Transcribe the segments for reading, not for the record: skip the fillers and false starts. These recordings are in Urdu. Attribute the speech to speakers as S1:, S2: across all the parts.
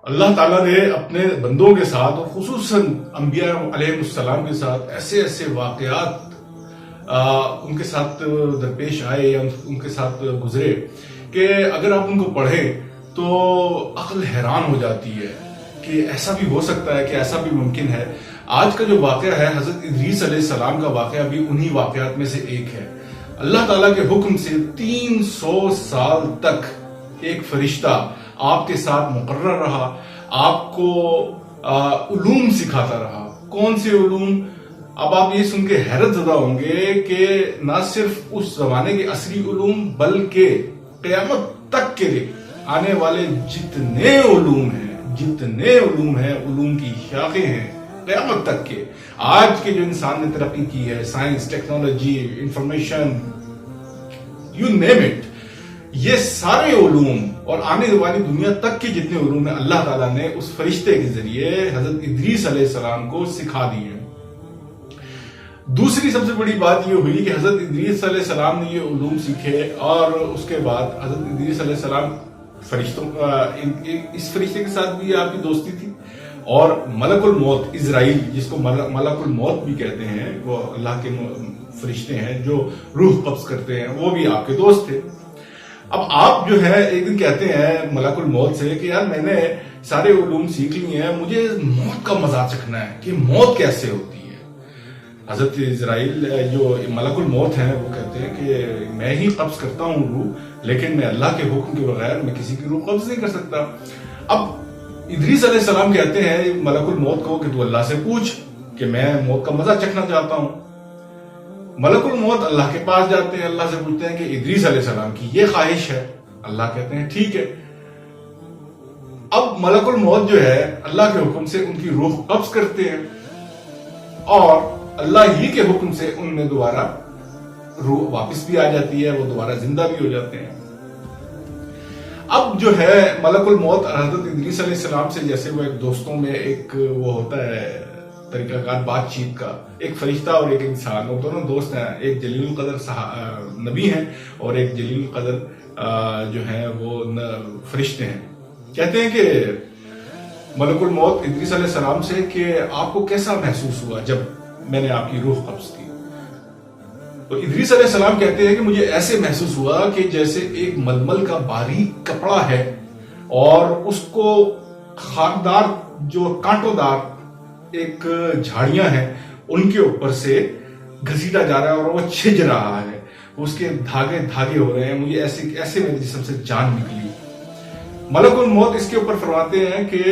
S1: اللہ تعالیٰ نے اپنے بندوں کے ساتھ اور خصوصاً انبیاء علیہ السلام کے ساتھ ایسے ایسے واقعات ان کے ساتھ درپیش آئے یا ان کے ساتھ گزرے کہ اگر آپ ان کو پڑھیں تو عقل حیران ہو جاتی ہے کہ ایسا بھی ہو سکتا ہے، کہ ایسا بھی ممکن ہے۔ آج کا جو واقعہ ہے حضرت ادریس علیہ السلام کا واقعہ بھی انہی واقعات میں سے ایک ہے۔ اللہ تعالیٰ کے حکم سے 300 سال تک ایک فرشتہ آپ کے ساتھ مقرر رہا، آپ کو علوم سکھاتا رہا۔ کون سے علوم؟ اب آپ یہ سن کے حیرت زدہ ہوں گے کہ نہ صرف اس زمانے کے عصری علوم بلکہ قیامت تک کے لیے آنے والے جتنے علوم ہیں، علوم کی شاخیں ہیں قیامت تک کے، آج کے جو انسان نے ترقی کی ہے، science, technology, information, you name it, یہ سارے علوم اور آنے والی دنیا تک کے جتنے علوم ہیں اللہ تعالیٰ نے اس فرشتے کے ذریعے حضرت ادریس علیہ السلام کو سکھا دیے ہیں۔ دوسری سب سے بڑی بات یہ ہوئی کہ حضرت ادریس علیہ السلام نے یہ علوم سیکھے، اور اس کے بعد حضرت ادریس علیہ السلام اس فرشتے کے ساتھ بھی آپ کی دوستی تھی، اور ملک الموت اسرائیل، جس کو ملک الموت بھی کہتے ہیں، وہ اللہ کے فرشتے ہیں جو روح قبض کرتے ہیں، وہ بھی آپ کے دوست تھے۔ اب آپ جو ہے ایک دن کہتے ہیں ملک الموت سے کہ یار میں نے سارے علوم سیکھ لیے ہیں، مجھے موت کا مزہ چکھنا ہے کہ موت کیسے ہوتی ہے۔ حضرت اسرائیل جو ملک الموت ہیں وہ کہتے ہیں کہ میں ہی قبض کرتا ہوں روح، لیکن میں اللہ کے حکم کے بغیر میں کسی کی روح قبض نہیں کر سکتا۔ اب ادریس علیہ السلام کہتے ہیں ملک الموت کو کہ تو اللہ سے پوچھ کہ میں موت کا مزہ چکھنا چاہتا ہوں۔ ملک الموت اللہ کے پاس جاتے ہیں، اللہ سے پوچھتے ہیں کہ ادریس علیہ السلام کی یہ خواہش ہے۔ اللہ کہتے ہیں ٹھیک ہے۔ اب ملک الموت جو ہے اللہ کے حکم سے ان کی روح قبض کرتے ہیں، اور اللہ ہی کے حکم سے ان میں دوبارہ روح واپس بھی آ جاتی ہے، وہ دوبارہ زندہ بھی ہو جاتے ہیں۔ اب جو ہے ملک الموت حضرت ادریس علیہ السلام سے جیسے وہ ایک دوستوں میں ایک وہ ہوتا ہے طریقہ کار بات چیت کا، ایک فرشتہ اور ایک انسان، وہ دونوں دوست ہیں، ایک جلیل القدر نبی ہیں اور ایک جلیل القدر جو ہیں وہ فرشتے ہیں۔ کہتے ہیں کہ ملک الموت ادریس علیہ السلام سے کہ آپ کو کیسا محسوس ہوا جب میں نے آپ کی روح قبض کی؟ تو ادریس علیہ السلام کہتے ہیں کہ مجھے ایسے محسوس ہوا کہ جیسے ایک ململ کا باریک کپڑا ہے اور اس کو خاکدار جو کانٹوں دار ایک جھاڑیاں ہیں ان کے اوپر سے گھسیٹا جا رہا ہے اور وہ چھج رہا ہے، اس کے دھاگے ہو رہے ہیں، مجھے ایسے میرے جسم سے جان نکلی۔ ملک الموت اس کے اوپر فرماتے ہیں کہ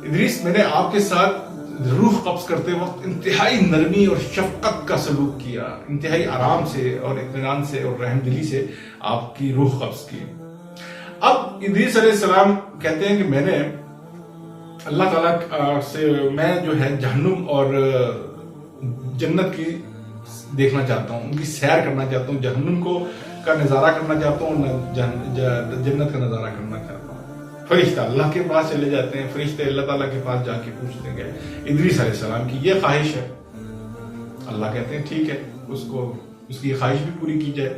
S1: ادریس میں نے آپ کے ساتھ روح قبض کرتے وقت انتہائی نرمی اور شفقت کا سلوک کیا، انتہائی آرام سے اور اطمینان سے اور رحم دلی سے آپ کی روح قبض کی۔ اب ادریس علیہ السلام کہتے ہیں کہ میں نے اللہ تعالیٰ سے میں جو ہے جہنم اور جنت کی دیکھنا چاہتا ہوں، ان کی سیر کرنا چاہتا ہوں، جہنم کا نظارہ کرنا چاہتا ہوں، جنت کا نظارہ کرنا چاہتا ہوں۔ فرشتہ اللہ کے پاس چلے جاتے ہیں، فرشتے اللہ تعالیٰ کے پاس جا کے پوچھتے ہیں ادریس علیہ السلام کی یہ خواہش ہے۔ اللہ کہتے ہیں ٹھیک ہے، اس کی خواہش بھی پوری کی جائے۔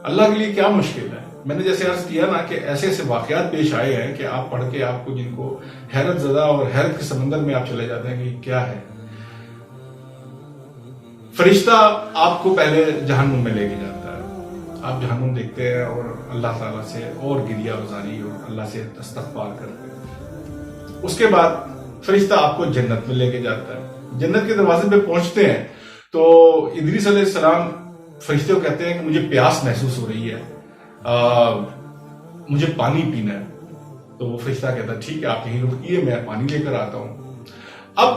S1: اللہ کے لیے کیا مشکل ہے؟ میں نے جیسے عرض کیا نا کہ ایسے ایسے واقعات پیش آئے ہیں کہ آپ پڑھ کے آپ کو جن کو حیرت زدہ اور حیرت کے سمندر میں آپ چلے جاتے ہیں کہ کیا ہے۔ فرشتہ آپ کو پہلے جہنم میں لے کے جاتا ہے، آپ جہنم دیکھتے ہیں اور اللہ تعالیٰ سے اور گریہ گزاری اور اللہ سے استغفار کرتے ہیں۔ اس کے بعد فرشتہ آپ کو جنت میں لے کے جاتا ہے۔ جنت کے دروازے پہ پہنچتے ہیں تو ادریس علیہ السلام فرشتے کو کہتے ہیں کہ مجھے پیاس محسوس ہو رہی ہے، مجھے پانی پینا ہے۔ تو وہ فرشتہ کہتا ہے ٹھیک ہے، آپ یہیں رکیے، میں پانی لے کر آتا ہوں۔ اب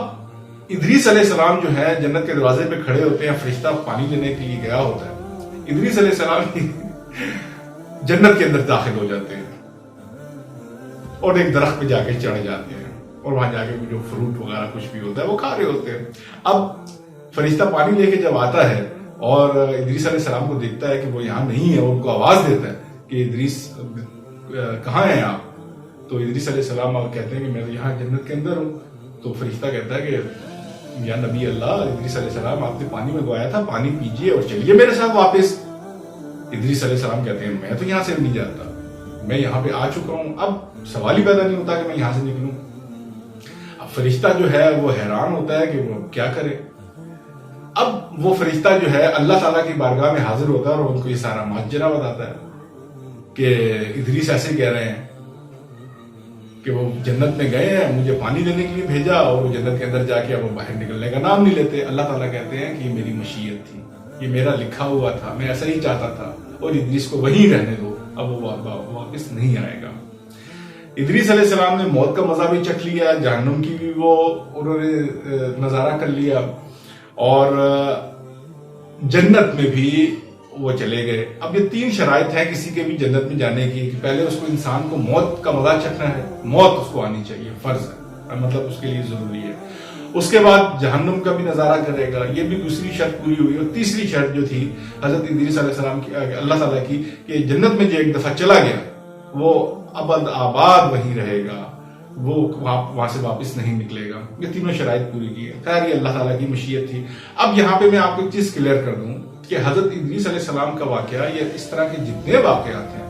S1: ادریس علیہ السلام جو ہے جنت کے دروازے پہ کھڑے ہوتے ہیں، فرشتہ پانی لینے کے لیے گیا ہوتا ہے، ادریس علیہ السلام جنت کے اندر داخل ہو جاتے ہیں اور ایک درخت پہ جا کے چڑھ جاتے ہیں، اور وہاں جا کے جو فروٹ وغیرہ کچھ بھی ہوتا ہے وہ کھا رہے ہوتے ہیں۔ اب فرشتہ پانی لے کے جب آتا ہے اور ادریس علیہ السلام کو دیکھتا ہے کہ وہ یہاں نہیں ہے، وہ ان کو آواز دیتا ہے کہ ادریس کہاں ہیں آپ؟ تو ادریس علیہ السلام کہتے ہیں کہ میں یہاں جنت کے اندر ہوں۔ تو فرشتہ کہتا ہے کہ یا نبی اللہ، ادریس علیہ السلام آپ نے پانی منگوایا تھا، پانی پیجئے اور چلیے میرے ساتھ واپس۔ ادریس علیہ السلام کہتے ہیں میں تو یہاں سے نہیں جاتا، میں یہاں پہ آ چکا ہوں، اب سوال ہی پیدا نہیں ہوتا کہ میں یہاں سے نکلوں۔ اب فرشتہ جو ہے وہ حیران ہوتا ہے کہ وہ کیا کرے۔ اب وہ فرشتہ جو ہے اللہ تعالیٰ کی بارگاہ میں حاضر ہوتا ہے اور ان کو یہ سارا ماجرا بتاتا ہے کہ ادریس ایسے کہہ رہے ہیں کہ وہ جنت میں گئے ہیں، مجھے پانی دینے کے لیے بھیجا، اور وہ جنت کے اندر جا کے اب وہ باہر نکلنے کا نام نہیں لیتے۔ اللہ تعالیٰ کہتے ہیں کہ یہ میری مشیت تھی، یہ میرا لکھا ہوا تھا، میں ایسا ہی چاہتا تھا، اور ادریس کو وہیں رہنے دو، اب وہ واپس نہیں آئے گا۔ ادریس علیہ السلام نے موت کا مزہ بھی چکھ لیا، جہنم کی بھی وہ انہوں نے نظارہ کر لیا، اور جنت میں بھی وہ چلے گئے۔ اب یہ 3 شرائط ہیں کسی کے بھی جنت میں جانے کی، کہ پہلے اس کو انسان کو موت کا مزہ چکھنا ہے، موت اس کو آنی چاہیے، فرض ہے، مطلب اس کے لیے ضروری ہے۔ اس کے بعد جہنم کا بھی نظارہ کرے گا، یہ بھی دوسری شرط پوری ہوئی۔ اور تیسری شرط جو تھی حضرت ادریس علیہ السلام کی، اللہ تعالیٰ کی، کہ جنت میں جو ایک دفعہ چلا گیا وہ ابد آباد وہیں رہے گا، وہ وہاں سے واپس نہیں نکلے گا۔ یہ تینوں شرائط پوری کی ہے۔ خیر یہ اللہ تعالیٰ کی مشیت تھی۔ اب یہاں پہ میں آپ کو ایک چیز کلیئر کر دوں کہ حضرت ادریس علیہ السلام کا واقعہ یا اس طرح کے جتنے واقعات ہیں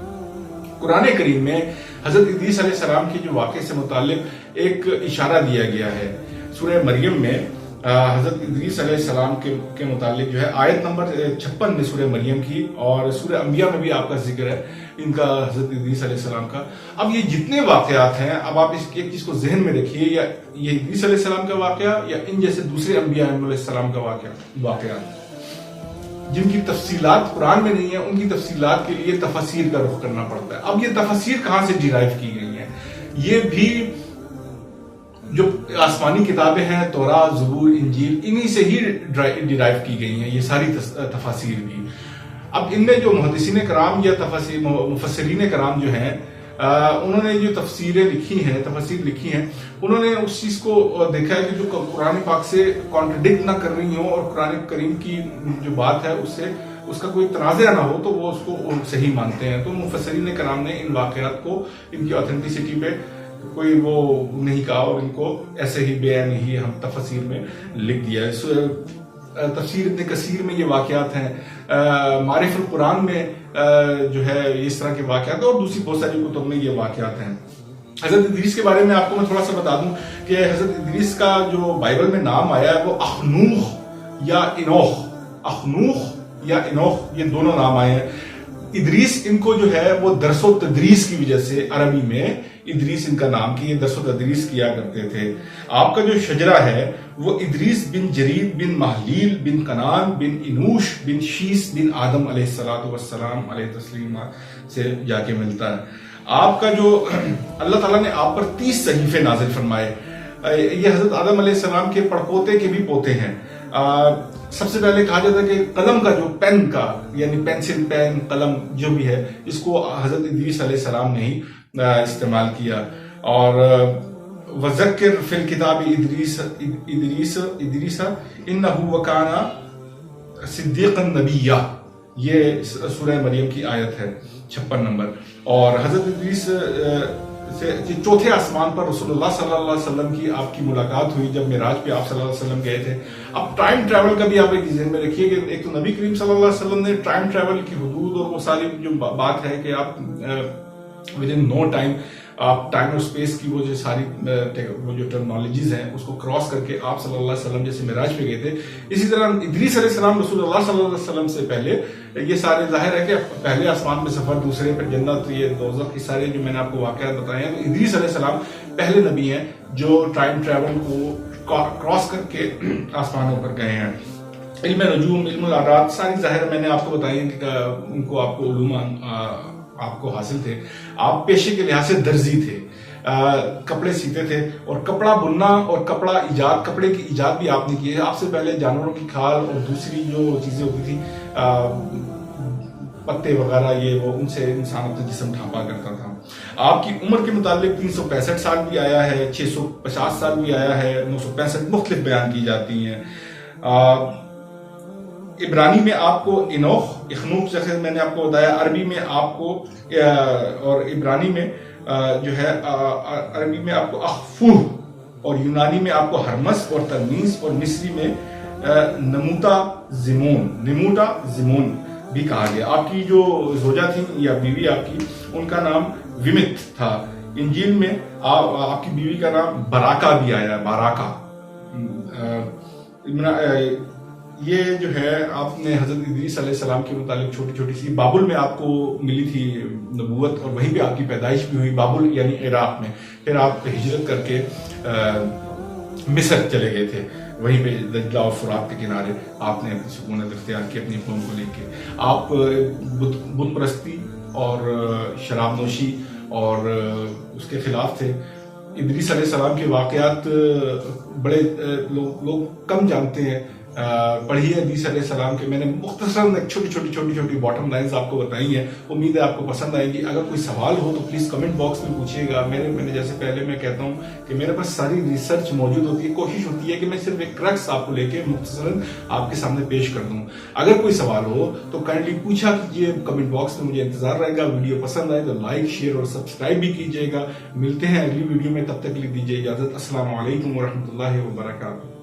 S1: قرآن کریم میں، حضرت ادریس علیہ السلام کے جو واقعے سے متعلق ایک اشارہ دیا گیا ہے سورہ مریم میں۔ حضرت ادریس علیہ السلام کے متعلق جو ہے آیت نمبر 56 میں سورہ مریم کی، اور سورہ انبیاء میں بھی آپ کا ذکر ہے ان کا، حضرت ادریس علیہ السلام کا۔ اب یہ جتنے واقعات ہیں، اب آپ اس کی ایک چیز کو ذہن میں رکھیے، یا یہ ادریس علیہ السلام کا واقعہ یا ان جیسے دوسرے انبیاء علیہ السلام کا واقعات جن کی تفصیلات قرآن میں نہیں ہے، ان کی تفصیلات کے لیے تفاسیر کا رخ کرنا پڑتا ہے۔ اب یہ تفاسیر کہاں سے ڈیرائیو کی گئی ہیں؟ یہ بھی جو آسمانی کتابیں ہیں، تورات، زبور، انجیل، انہی سے ہی ڈیرائیو کی گئی ہیں یہ ساری تفاسیر بھی۔ اب ان میں جو محدثین کرام یا مفسرین کرام جو ہیں، انہوں نے جو تفسیر لکھی ہیں، انہوں نے اس چیز کو دیکھا ہے کہ جو قرآن پاک سے کانٹرڈکٹ نہ کر رہی ہوں اور قرآن کریم کی جو بات ہے اس کا کوئی تنازع نہ ہو، تو وہ اس کو صحیح مانتے ہیں۔ تو مفسرین کرام نے ان واقعات کو، ان کی آتھینٹسٹی پہ کوئی وہ نہیں کہا، اور ان کو ایسے ہی بے عین ہی ہم تفسیر میں لکھ دیا ہے۔ تفسیر ابن کثیر میں یہ واقعات ہیں، معارف القرآن میں جو ہے اس طرح کے واقعات، اور دوسری بہت ساری کتب میں یہ واقعات ہیں۔ حضرت ادریس کے بارے میں آپ کو میں تھوڑا سا بتا دوں کہ حضرت ادریس کا جو بائبل میں نام آیا ہے وہ اخنوخ یا انوخ، یہ دونوں نام آئے ہیں۔ ادریس ان کو جو ہے وہ درس و تدریس کی وجہ سے عربی میں ادریس ان کا نام کی، درس و تدریس کیا کرتے تھے۔ آپ کا جو شجرہ ہے وہ ادریس بن جرید بن محلیل بن کنان بن انوش بن شیس بن آدم علیہ السلام علیہ تسلیم سے جا کے ملتا ہے۔ آپ کا جو اللہ تعالیٰ نے آپ پر 30 صحیفے نازل فرمائے، یہ حضرت آدم علیہ السلام کے پڑپوتے کے بھی پوتے ہیں۔ سب سے پہلے کہا جاتا ہے کہ قلم کا جو پین کا، یعنی پینسل، پین، قلم جو بھی ہے، اس کو حضرت ادریس علیہ السلام نے ہی استعمال کیا۔ اور وذکر فی الکتاب ادریس انہ وکان صدیقا نبیہ، یہ سورہ مریم کی آیت ہے 56 نمبر۔ اور حضرت ادریس سے چوتھے آسمان پر رسول اللہ صلی اللہ علیہ وسلم کی آپ کی ملاقات ہوئی جب معراج پہ آپ صلی اللہ علیہ وسلم گئے تھے۔ اب ٹائم ٹریول کا بھی آپ ایک ذہن میں رکھیے کہ ایک تو نبی کریم صلی اللہ علیہ وسلم نے ٹائم ٹریول کی حدود اور وہ ساری جو بات ہے کہ آپ ود ان نو ٹائم آپ ٹائم اور اسپیس کی وہ جو ساری وہ جو ٹرمنالوجیز ہیں اس کو کراس کر کے آپ صلی اللہ علیہ وسلم جیسے معراج پہ گئے تھے، اسی طرح ادریس علیہ السلام رسول اللہ صلی اللہ علیہ وسلم سے پہلے یہ سارے ظاہر ہے کہ پہلے آسمان میں سفر، دوسرے پر جنت، یہ دوزخ، یہ سارے جو میں نے آپ کو واقعات بتائے ہیں، تو ادریس علیہ السلام پہلے نبی ہیں جو ٹائم ٹریول کو کراس کر کے آسمانوں پر گئے ہیں۔ علم نجوم، علم العراق، ساری ظاہر میں نے آپ کو بتائی کہ ان کو آپ کو علوم آپ کو حاصل تھے۔ آپ پیشے کے لحاظ سے درزی تھے، کپڑے سیتے تھے، اور کپڑا بننا اور کپڑے کی ایجاد بھی آپ نے کی ہے۔ آپ سے پہلے جانوروں کی کھال اور دوسری جو چیزیں ہوتی تھی، پتے وغیرہ، یہ وہ ان سے انسان اپنا جسم ڈھانپا کرتا تھا۔ آپ کی عمر کے متعلق 365 سال بھی آیا ہے، 650 سال بھی آیا ہے، 965 مختلف بیان کی جاتی ہیں۔ عبرانی میں آپ کو اخنوخ جیسے میں نے آپ کو بتایا، عربی میں آپ کو اور عبرانی میں جو ہے عربی میں آپ کو اخفوہ، اور یونانی میں آپ کو ہرمس اور ترمیز، اور مصری میں نموتا زمون۔ بھی کہا گیا. آپ کی جو زوجہ تھی یا بیوی آپ کی، ان کا نام ومت تھا. انجیل میں آپ کی بیوی کا نام براکا بھی آیا ہے، باراکا. یہ جو ہے آپ نے حضرت ادریس علیہ السلام کے متعلق چھوٹی چھوٹی سی بابل میں آپ کو ملی تھی نبوت، اور وہیں پہ آپ کی پیدائش بھی ہوئی، بابل یعنی عراق میں. پھر آپ ہجرت کر کے مصر چلے گئے تھے، وہیں پہ دجلہ اور فرات کے کنارے آپ نے اپنی سکونت اختیار کی اپنی قوم کو لے کے. آپ بت پرستی اور شراب نوشی اور اس کے خلاف تھے. ادریس علیہ السلام کے واقعات بڑے لوگ کم جانتے ہیں. پڑھیے ادریس علیہ السلام کے. میں نے مختصراً چھوٹی باٹم لائنز آپ کو بتائی ہیں. امید ہے آپ کو پسند آئے گی. اگر کوئی سوال ہو تو پلیز کمنٹ باکس میں پوچھیے گا. میں نے جیسے پہلے میں کہتا ہوں کہ میرے پاس ساری ریسرچ موجود ہوتی ہے. کوشش ہوتی ہے کہ میں صرف ایک کرکس آپ کو لے کے مختصراً آپ کے سامنے پیش کر دوں. اگر کوئی سوال ہو تو کائنڈلی پوچھا کیجیے کمنٹ باکس میں. مجھے انتظار رہے گا. ویڈیو پسند آئے تو لائک، شیئر اور سبسکرائب بھی کیجیے گا. ملتے ہیں اگلی ویڈیو میں، تب تک کے لیے دیجیے اجازت. السلام علیکم ورحمۃ اللہ وبرکاتہ.